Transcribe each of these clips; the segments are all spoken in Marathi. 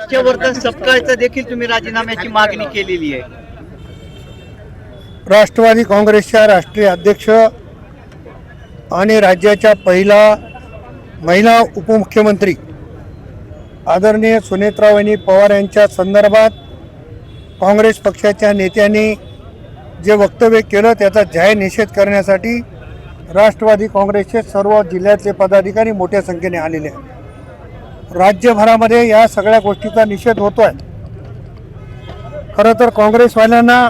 हर्षवर्धन सपकाळचं देखील तुम्ही राजीनाम्याची मागणी केलेली आहे. राष्ट्रवादी काँग्रेसच्या राष्ट्रीय अध्यक्ष आणि राज्याच्या पहिला महिला उपमुख्यमंत्री आदरणीय सुनेत्रावहिनी पवार यांच्या संदर्भात काँग्रेस पक्षाच्या नेत्यांनी जे वक्तव्य केलं त्याचा जाहीर निषेध करण्यासाठी राष्ट्रवादी काँग्रेसचे सर्व जिल्ह्यातले पदाधिकारी मोठ्या संख्येने आलेले आहेत. राज्यभरामध्ये या सगळ्या गोष्टीचा निषेध होतो आहे. खरं तर काँग्रेसवाल्यांना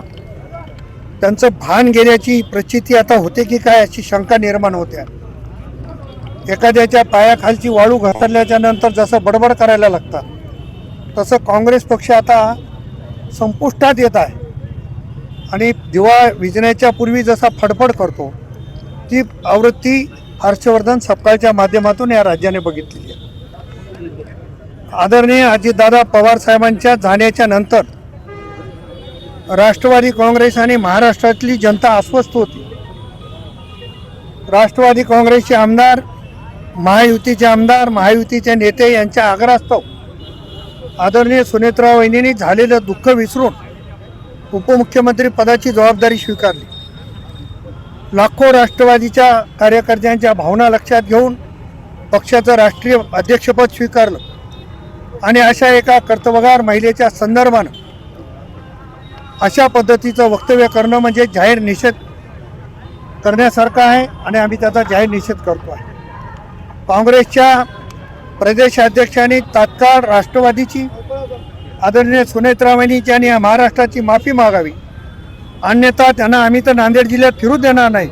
त्यांचं भान गेल्याची प्रचिती आता होते की काय अशी शंका निर्माण होते. एखाद्याच्या पायाखालची वाळू घसरल्याच्या नंतर जसं बडबड करायला लागतात तसं काँग्रेस पक्ष आता संपुष्टात येत आहे आणि दिवा विझण्याच्या पूर्वी जसा फडफड करतो ती आवृत्ती हर्षवर्धन सपकाळच्या माध्यमातून या राज्याने बघितलेली आहे. आदरणीय अजितदादा पवार साहेबांच्या जाण्याच्या नंतर राष्ट्रवादी काँग्रेस आणि महाराष्ट्रातली जनता अस्वस्थ होती. राष्ट्रवादी काँग्रेसचे आमदार, महायुतीचे आमदार, महायुतीचे नेते यांच्या आग्रहास्तव आदरणीय सुनेत्रा वहिनींनी झालेलं दुःख विसरून उपमुख्यमंत्री पदाची जबाबदारी स्वीकारली. लाखो राष्ट्रवादीच्या कार्यकर्त्यांच्या भावना लक्षात घेऊन पक्षाचं राष्ट्रीय अध्यक्षपद स्वीकारलं आणि अशा एका कर्तबगार महिलेच्या संदर्भानं अशा पद्धतीचं वक्तव्य करणं म्हणजे जाहीर निषेध करण्यासारखं आहे आणि आम्ही त्याचा जाहीर निषेध करतो आहे. काँग्रेसच्या प्रदेशाध्यक्षांनी तात्काळ राष्ट्रवादीची आदरणीय सुनेत्रा वहिनीची आणि या महाराष्ट्राची माफी मागावी, अन्यथा त्यांना आम्ही तर नांदेड जिल्ह्यात फिरू देणार नाही,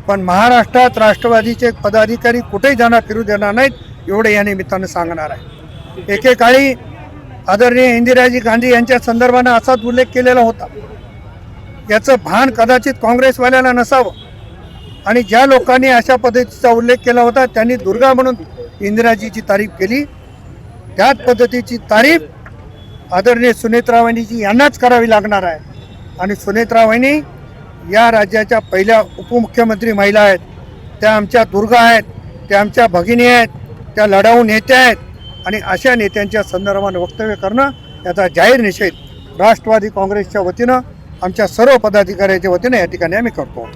पण महाराष्ट्रात राष्ट्रवादीचे पदाधिकारी कुठेही त्यांना फिरू देणार नाहीत एवढे या निमित्तानं सांगणार आहे. एकेकाळी आदरणीय इंदिराजी गांधी यांच्या संदर्भानं असाच उल्लेख केलेला होता. याचं भान कदाचित काँग्रेसवाल्याला नसावं आणि ज्या लोकांनी अशा पद्धतीचा उल्लेख केला होता त्यांनी दुर्गा म्हणून इंदिराजीची तारीफ केली. त्याच पद्धतीची तारीफ आदरणीय सुनेत्रा वहिनीजी यांनाच करावी लागणार आहे आणि सुनेत्रा वहिनी या राज्याच्या पहिल्या उपमुख्यमंत्री महिला आहेत. त्या आमच्या दुर्गा आहेत, त्या आमच्या भगिनी आहेत, त्या लढाऊ नेत्या आहेत आणि अशा नेत्यांच्या संदर्भानं वक्तव्य करणं याचा जाहीर निषेध राष्ट्रवादी काँग्रेसच्या वतीनं आमच्या सर्व पदाधिकाऱ्यांच्या वतीनं या ठिकाणी आम्ही करतो.